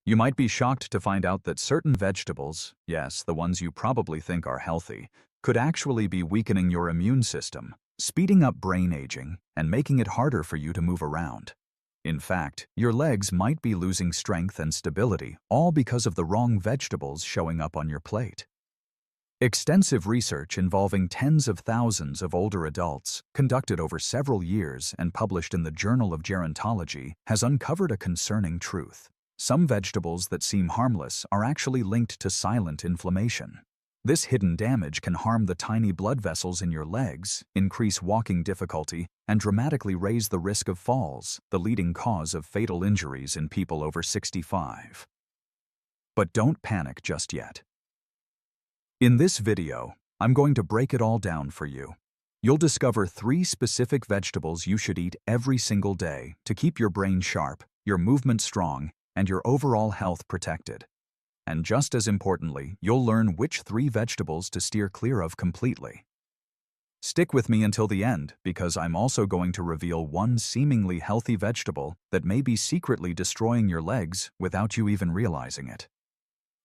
You might be shocked to find out that certain vegetables, yes, the ones you probably think are healthy, could actually be weakening your immune system, speeding up brain aging, and making it harder for you to move around. In fact, your legs might be losing strength and stability, all because of the wrong vegetables showing up on your plate. Extensive research involving tens of thousands of older adults, conducted over several years and published in the Journal of Gerontology, has uncovered a concerning truth. Some vegetables that seem harmless are actually linked to silent inflammation. This hidden damage can harm the tiny blood vessels in your legs, increase walking difficulty, and dramatically raise the risk of falls, the leading cause of fatal injuries in people over 65. But don't panic just yet. In this video, I'm going to break it all down for you. You'll discover 3 specific vegetables you should eat every single day to keep your brain sharp, your movement strong, and your overall health protected. And just as importantly, you'll learn which 3 vegetables to steer clear of completely. Stick with me until the end, because I'm also going to reveal one seemingly healthy vegetable that may be secretly destroying your legs without you even realizing it.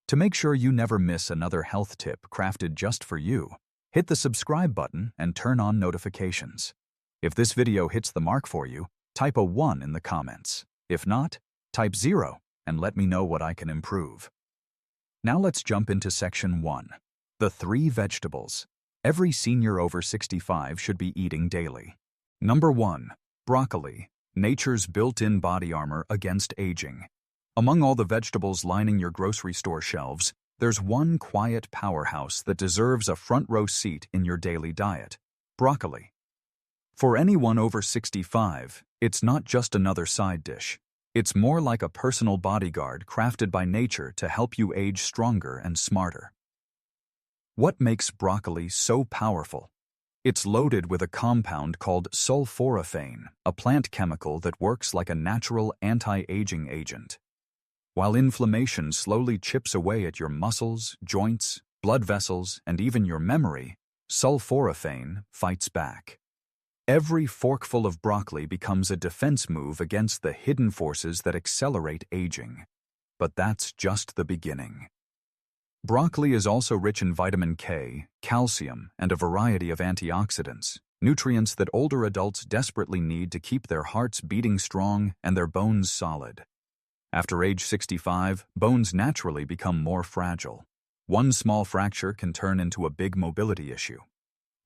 To make sure you never miss another health tip crafted just for you, hit the subscribe button and turn on notifications. If this video hits the mark for you, type a 1 in the comments. If not, type 0 and let me know what I can improve. Now let's jump into section 1. The 3 vegetables every senior over 65 should be eating daily. Number 1. Broccoli, nature's built-in body armor against aging. Among all the vegetables lining your grocery store shelves, there's one quiet powerhouse that deserves a front-row seat in your daily diet: broccoli. For anyone over 65, it's not just another side dish. It's more like a personal bodyguard crafted by nature to help you age stronger and smarter. What makes broccoli so powerful? It's loaded with a compound called sulforaphane, a plant chemical that works like a natural anti-aging agent. While inflammation slowly chips away at your muscles, joints, blood vessels, and even your memory, sulforaphane fights back. Every forkful of broccoli becomes a defense move against the hidden forces that accelerate aging. But that's just the beginning. Broccoli is also rich in vitamin K, calcium, and a variety of antioxidants, nutrients that older adults desperately need to keep their hearts beating strong and their bones solid. After age 65, bones naturally become more fragile. One small fracture can turn into a big mobility issue.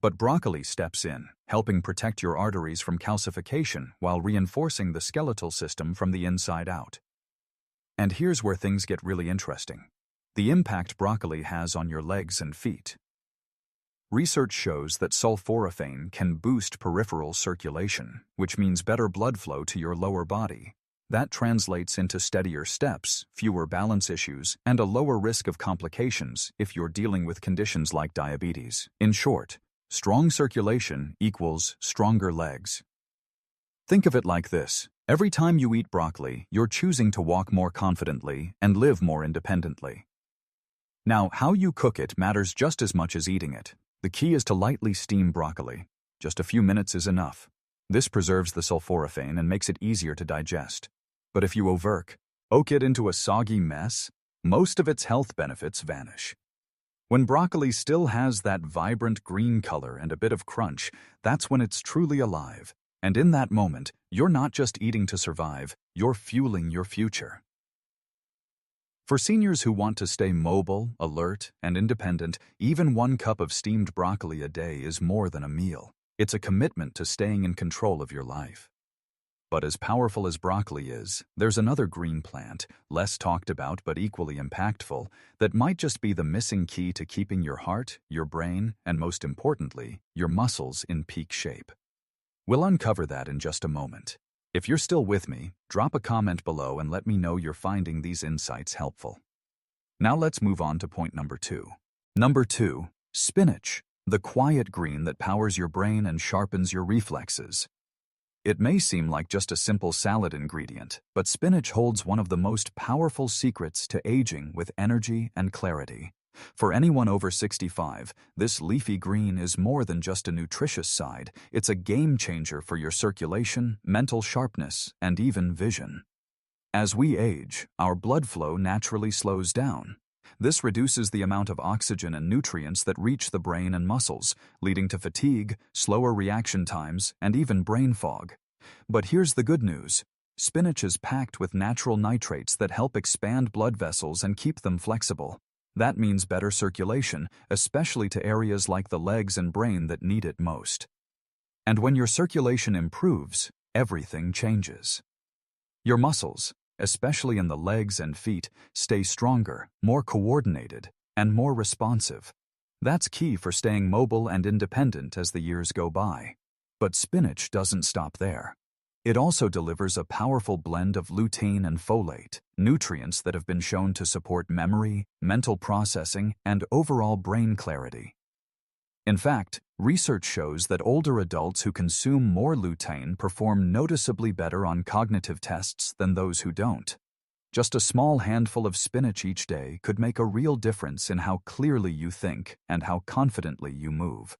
But broccoli steps in, helping protect your arteries from calcification while reinforcing the skeletal system from the inside out. And here's where things get really interesting: the impact broccoli has on your legs and feet. Research shows that sulforaphane can boost peripheral circulation, which means better blood flow to your lower body. That translates into steadier steps, fewer balance issues, and a lower risk of complications if you're dealing with conditions like diabetes. In short, strong circulation equals stronger legs. Think of it like this: every time you eat broccoli, you're choosing to walk more confidently and live more independently. Now, how you cook it matters just as much as eating it. The key is to lightly steam broccoli. Just a few minutes is enough. This preserves the sulforaphane and makes it easier to digest. But if you oak it into a soggy mess, most of its health benefits vanish. When broccoli still has that vibrant green color and a bit of crunch, that's when it's truly alive. And in that moment, you're not just eating to survive, you're fueling your future. For seniors who want to stay mobile, alert, and independent, even 1 cup of steamed broccoli a day is more than a meal. It's a commitment to staying in control of your life. But as powerful as broccoli is, there's another green plant, less talked about but equally impactful, that might just be the missing key to keeping your heart, your brain, and most importantly, your muscles in peak shape. We'll uncover that in just a moment. If you're still with me, drop a comment below and let me know you're finding these insights helpful. Now let's move on to point number 2. Number 2, spinach, the quiet green that powers your brain and sharpens your reflexes. It may seem like just a simple salad ingredient, but spinach holds one of the most powerful secrets to aging with energy and clarity. For anyone over 65, this leafy green is more than just a nutritious side. It's a game changer for your circulation, mental sharpness, and even vision. As we age, our blood flow naturally slows down. This reduces the amount of oxygen and nutrients that reach the brain and muscles, leading to fatigue, slower reaction times, and even brain fog. But here's the good news. Spinach is packed with natural nitrates that help expand blood vessels and keep them flexible. That means better circulation, especially to areas like the legs and brain that need it most. And when your circulation improves, everything changes. Your muscles, especially in the legs and feet, stay stronger, more coordinated, and more responsive. That's key for staying mobile and independent as the years go by. But spinach doesn't stop there. It also delivers a powerful blend of lutein and folate, nutrients that have been shown to support memory, mental processing, and overall brain clarity. In fact, research shows that older adults who consume more lutein perform noticeably better on cognitive tests than those who don't. Just a small handful of spinach each day could make a real difference in how clearly you think and how confidently you move.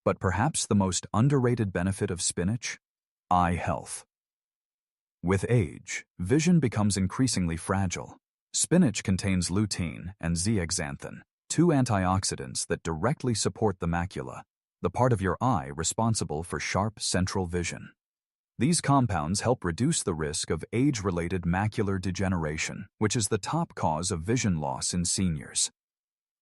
But perhaps the most underrated benefit of spinach? Eye health. With age, vision becomes increasingly fragile. Spinach contains lutein and zeaxanthin, two antioxidants that directly support the macula, the part of your eye responsible for sharp central vision. These compounds help reduce the risk of age-related macular degeneration, which is the top cause of vision loss in seniors.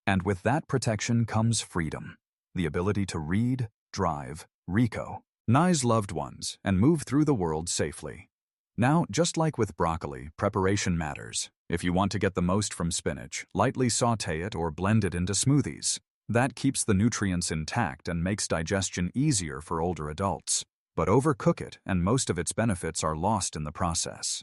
And with that protection comes freedom, the ability to read, drive, recognize loved ones, and move through the world safely. Now, just like with broccoli, preparation matters. If you want to get the most from spinach, lightly saute it or blend it into smoothies. That keeps the nutrients intact and makes digestion easier for older adults. But overcook it, and most of its benefits are lost in the process.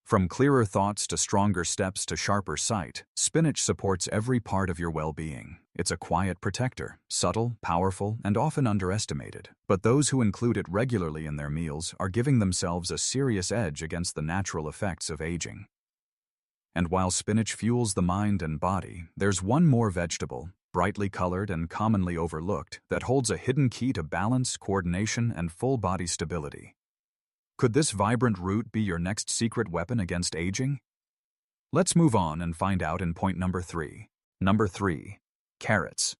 From clearer thoughts to stronger steps to sharper sight, spinach supports every part of your well-being. It's a quiet protector, subtle, powerful, and often underestimated. But those who include it regularly in their meals are giving themselves a serious edge against the natural effects of aging. And while spinach fuels the mind and body, there's one more vegetable, brightly colored and commonly overlooked, that holds a hidden key to balance, coordination, and full-body stability. Could this vibrant root be your next secret weapon against aging? Let's move on and find out in point number 3. Number 3. Carrots.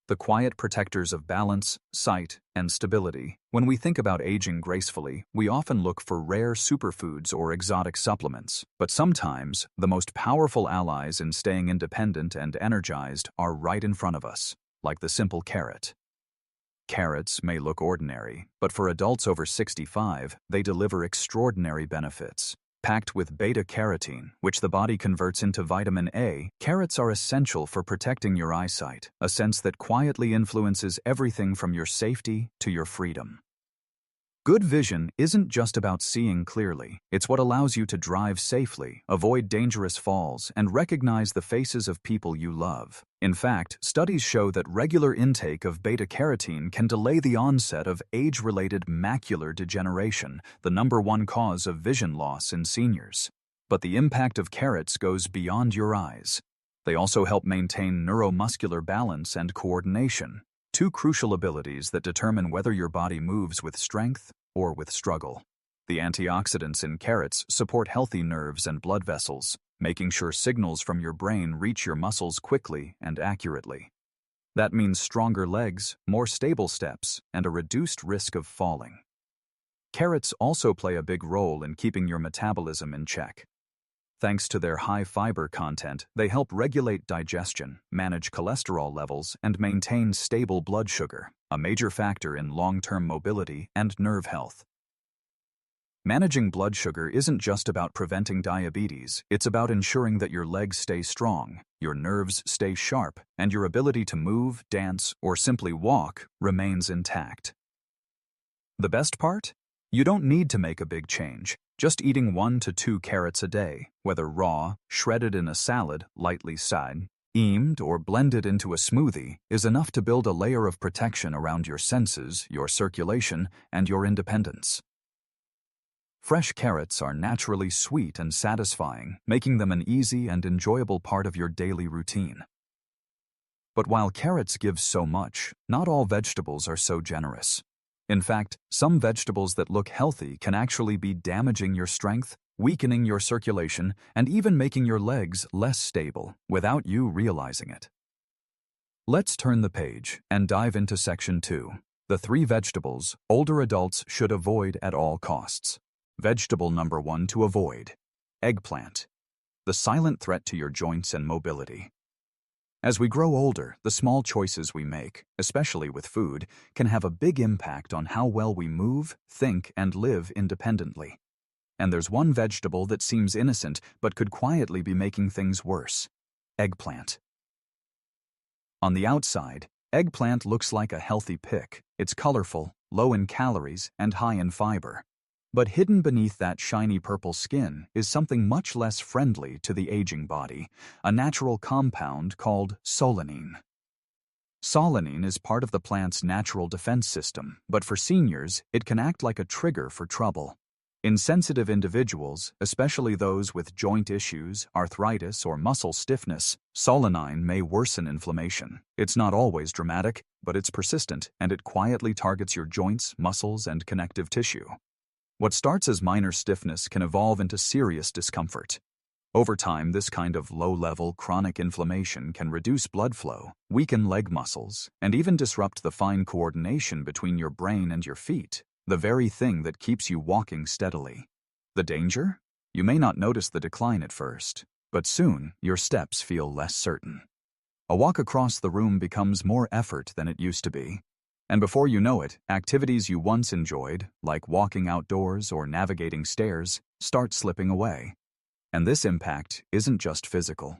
The quiet protectors of balance, sight, and stability. When we think about aging gracefully, we often look for rare superfoods or exotic supplements. But sometimes, the most powerful allies in staying independent and energized are right in front of us, like the simple carrot. Carrots may look ordinary, but for adults over 65, they deliver extraordinary benefits. Packed with beta-carotene, which the body converts into vitamin A, carrots are essential for protecting your eyesight, a sense that quietly influences everything from your safety to your freedom. Good vision isn't just about seeing clearly. It's what allows you to drive safely, avoid dangerous falls, and recognize the faces of people you love. In fact, studies show that regular intake of beta-carotene can delay the onset of age-related macular degeneration, the #1 cause of vision loss in seniors. But the impact of carrots goes beyond your eyes. They also help maintain neuromuscular balance and coordination, two crucial abilities that determine whether your body moves with strength or with struggle. The antioxidants in carrots support healthy nerves and blood vessels, making sure signals from your brain reach your muscles quickly and accurately. That means stronger legs, more stable steps, and a reduced risk of falling. Carrots also play a big role in keeping your metabolism in check. Thanks to their high fiber content, they help regulate digestion, manage cholesterol levels, and maintain stable blood sugar, a major factor in long-term mobility and nerve health. Managing blood sugar isn't just about preventing diabetes, it's about ensuring that your legs stay strong, your nerves stay sharp, and your ability to move, dance, or simply walk remains intact. The best part? You don't need to make a big change. Just eating 1 to 2 carrots a day, whether raw, shredded in a salad, lightly steamed, or blended into a smoothie, is enough to build a layer of protection around your senses, your circulation, and your independence. Fresh carrots are naturally sweet and satisfying, making them an easy and enjoyable part of your daily routine. But while carrots give so much, not all vegetables are so generous. In fact, some vegetables that look healthy can actually be damaging your strength, weakening your circulation and even making your legs less stable without you realizing it. Let's turn the page and dive into Section 2, the 3 vegetables older adults should avoid at all costs. Vegetable number 1 to avoid: eggplant, the silent threat to your joints and mobility. As we grow older, the small choices we make, especially with food, can have a big impact on how well we move, think, and live independently. And there's one vegetable that seems innocent but could quietly be making things worse: eggplant. On the outside, eggplant looks like a healthy pick. It's colorful, low in calories, and high in fiber. But hidden beneath that shiny purple skin is something much less friendly to the aging body, a natural compound called solanine. Solanine is part of the plant's natural defense system, but for seniors, it can act like a trigger for trouble. In sensitive individuals, especially those with joint issues, arthritis, or muscle stiffness, solanine may worsen inflammation. It's not always dramatic, but it's persistent, and it quietly targets your joints, muscles, and connective tissue. What starts as minor stiffness can evolve into serious discomfort. Over time, this kind of low-level chronic inflammation can reduce blood flow, weaken leg muscles, and even disrupt the fine coordination between your brain and your feet, the very thing that keeps you walking steadily. The danger? You may not notice the decline at first, but soon your steps feel less certain. A walk across the room becomes more effort than it used to be. And before you know it, activities you once enjoyed, like walking outdoors or navigating stairs, start slipping away. And this impact isn't just physical.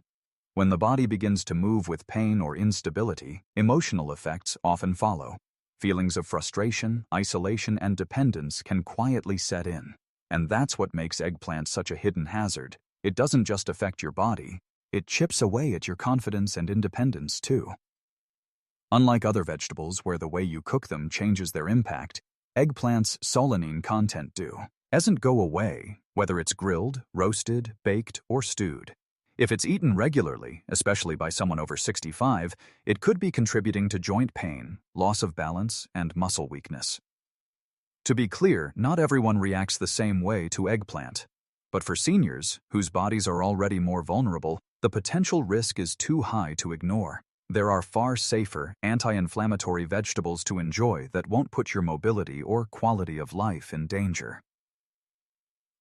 When the body begins to move with pain or instability, emotional effects often follow. Feelings of frustration, isolation, and dependence can quietly set in. And that's what makes eggplant such a hidden hazard. It doesn't just affect your body, it chips away at your confidence and independence too. Unlike other vegetables where the way you cook them changes their impact, eggplant's solanine content doesn't go away, whether it's grilled, roasted, baked, or stewed. If it's eaten regularly, especially by someone over 65, it could be contributing to joint pain, loss of balance, and muscle weakness. To be clear, not everyone reacts the same way to eggplant. But for seniors, whose bodies are already more vulnerable, the potential risk is too high to ignore. There are far safer, anti-inflammatory vegetables to enjoy that won't put your mobility or quality of life in danger.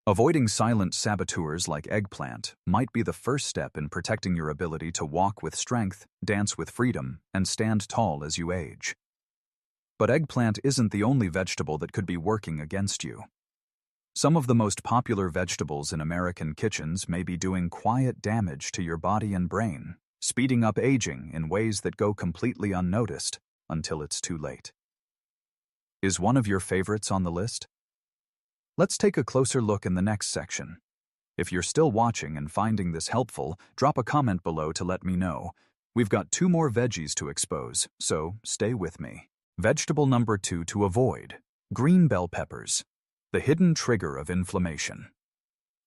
Avoiding silent saboteurs like eggplant might be the first step in protecting your ability to walk with strength, dance with freedom, and stand tall as you age. But eggplant isn't the only vegetable that could be working against you. Some of the most popular vegetables in American kitchens may be doing quiet damage to your body and brain, speeding up aging in ways that go completely unnoticed until it's too late. Is one of your favorites on the list? Let's take a closer look in the next section. If you're still watching and finding this helpful, drop a comment below to let me know. We've got 2 more veggies to expose, so stay with me. Vegetable number 2 to avoid: green bell peppers, the hidden trigger of inflammation.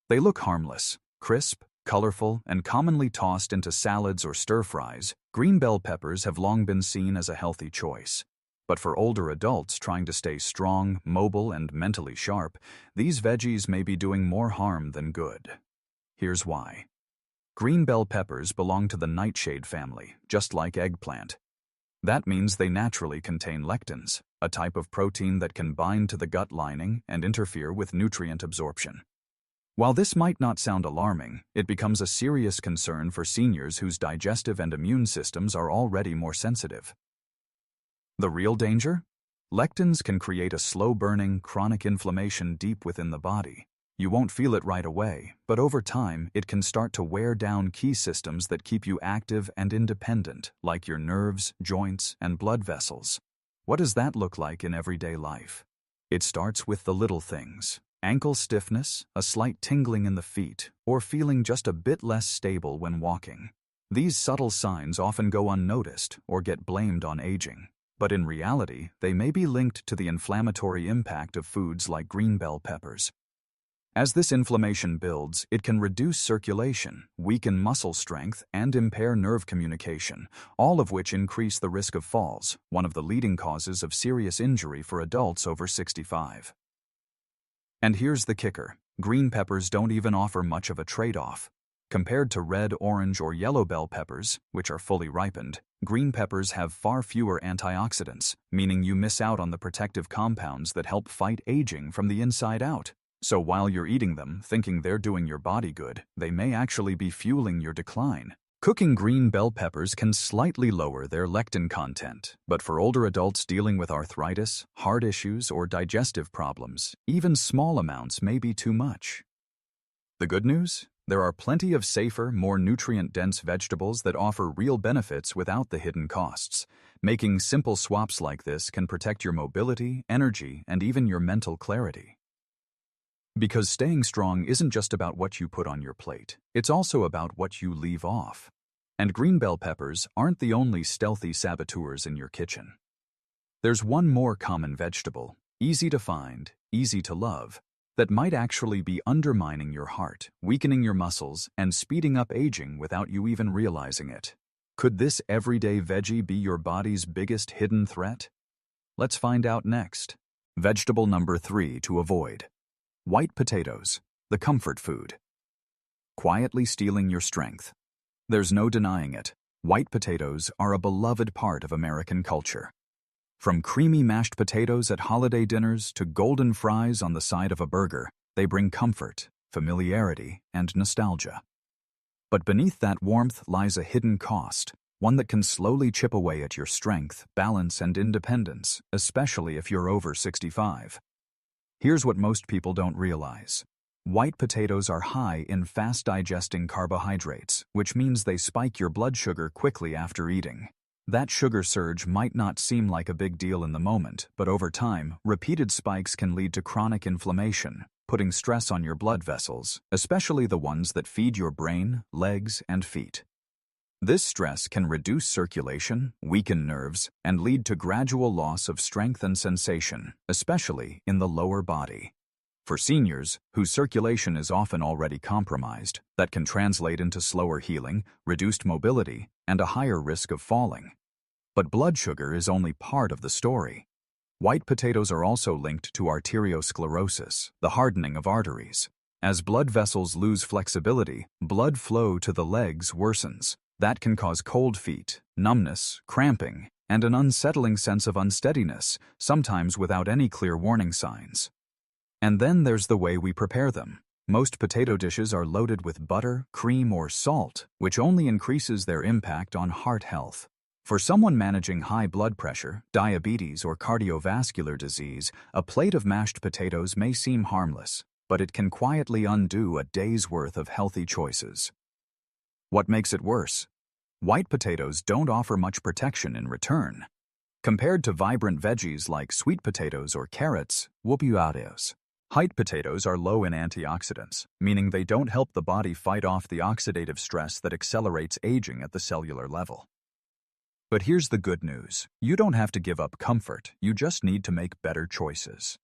They look harmless, crisp, colorful, and commonly tossed into salads or stir-fries. Green bell peppers have long been seen as a healthy choice. But for older adults trying to stay strong, mobile, and mentally sharp, these veggies may be doing more harm than good. Here's why. Green bell peppers belong to the nightshade family, just like eggplant. That means they naturally contain lectins, a type of protein that can bind to the gut lining and interfere with nutrient absorption. While this might not sound alarming, it becomes a serious concern for seniors whose digestive and immune systems are already more sensitive. The real danger? Lectins can create a slow-burning, chronic inflammation deep within the body. You won't feel it right away, but over time, it can start to wear down key systems that keep you active and independent, like your nerves, joints, and blood vessels. What does that look like in everyday life? It starts with the little things: ankle stiffness, a slight tingling in the feet, or feeling just a bit less stable when walking. These subtle signs often go unnoticed or get blamed on aging. But in reality, they may be linked to the inflammatory impact of foods like green bell peppers. As this inflammation builds, it can reduce circulation, weaken muscle strength, and impair nerve communication, all of which increase the risk of falls, one of the leading causes of serious injury for adults over 65. And here's the kicker: Green peppers don't even offer much of a trade-off. Compared to red, orange, or yellow bell peppers, which are fully ripened, green peppers have far fewer antioxidants, meaning you miss out on the protective compounds that help fight aging from the inside out. So while you're eating them, thinking they're doing your body good, they may actually be fueling your decline. Cooking green bell peppers can slightly lower their lectin content, but for older adults dealing with arthritis, heart issues, or digestive problems, even small amounts may be too much. The good news? There are plenty of safer, more nutrient-dense vegetables that offer real benefits without the hidden costs. Making simple swaps like this can protect your mobility, energy, and even your mental clarity. Because staying strong isn't just about what you put on your plate, it's also about what you leave off. And green bell peppers aren't the only stealthy saboteurs in your kitchen. There's one more common vegetable, easy to find, easy to love, that might actually be undermining your heart, weakening your muscles, and speeding up aging without you even realizing it. Could this everyday veggie be your body's biggest hidden threat? Let's find out next. Vegetable number 3 to avoid. White potatoes, the comfort food. Quietly stealing your strength. There's no denying it. White potatoes are a beloved part of American culture. From creamy mashed potatoes at holiday dinners to golden fries on the side of a burger, they bring comfort, familiarity, and nostalgia. But beneath that warmth lies a hidden cost, one that can slowly chip away at your strength, balance, and independence, especially if you're over 65. Here's what most people don't realize. White potatoes are high in fast-digesting carbohydrates, which means they spike your blood sugar quickly after eating. That sugar surge might not seem like a big deal in the moment, but over time, repeated spikes can lead to chronic inflammation, putting stress on your blood vessels, especially the ones that feed your brain, legs, and feet. This stress can reduce circulation, weaken nerves, and lead to gradual loss of strength and sensation, especially in the lower body. For seniors, whose circulation is often already compromised, that can translate into slower healing, reduced mobility, and a higher risk of falling. But blood sugar is only part of the story. White potatoes are also linked to arteriosclerosis, the hardening of arteries. As blood vessels lose flexibility, blood flow to the legs worsens. That can cause cold feet, numbness, cramping, and an unsettling sense of unsteadiness, sometimes without any clear warning signs. And then there's the way we prepare them. Most potato dishes are loaded with butter, cream, or salt, which only increases their impact on heart health. For someone managing high blood pressure, diabetes, or cardiovascular disease, a plate of mashed potatoes may seem harmless, but it can quietly undo a day's worth of healthy choices. What makes it worse? White potatoes don't offer much protection in return. Compared to vibrant veggies like sweet potatoes or carrots, white potatoes are low in antioxidants, meaning they don't help the body fight off the oxidative stress that accelerates aging at the cellular level. But here's the good news. You don't have to give up comfort, you just need to make better choices.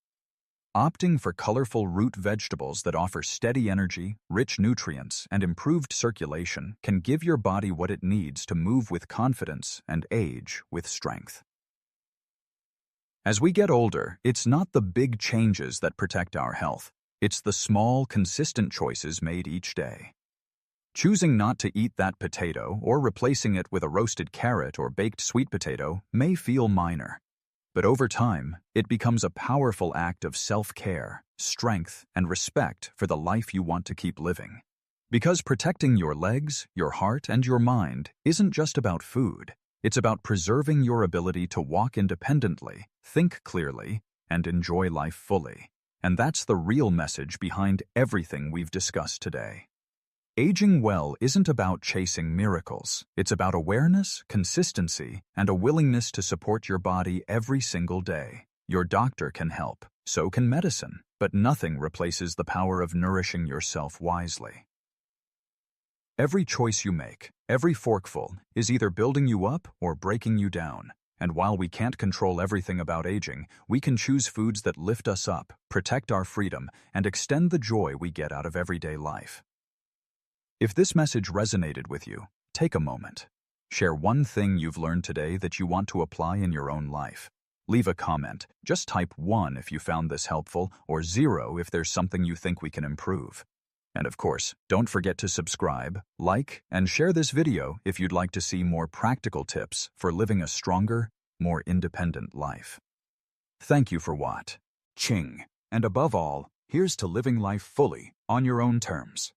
Opting for colorful root vegetables that offer steady energy, rich nutrients, and improved circulation can give your body what it needs to move with confidence and age with strength. As we get older, it's not the big changes that protect our health. It's the small, consistent choices made each day. Choosing not to eat that potato or replacing it with a roasted carrot or baked sweet potato may feel minor. But over time, it becomes a powerful act of self-care, strength, and respect for the life you want to keep living. Because protecting your legs, your heart, and your mind isn't just about food. It's about preserving your ability to walk independently, think clearly, and enjoy life fully. And that's the real message behind everything we've discussed today. Aging well isn't about chasing miracles. It's about awareness, consistency, and a willingness to support your body every single day. Your doctor can help, so can medicine, but nothing replaces the power of nourishing yourself wisely. Every choice you make, every forkful, is either building you up or breaking you down. And while we can't control everything about aging, we can choose foods that lift us up, protect our freedom, and extend the joy we get out of everyday life. If this message resonated with you, take a moment. Share one thing you've learned today that you want to apply in your own life. Leave a comment. Just type 1 if you found this helpful, or 0 if there's something you think we can improve. And of course, don't forget to subscribe, like, and share this video if you'd like to see more practical tips for living a stronger, more independent life. Thank you for watching. And above all, here's to living life fully on your own terms.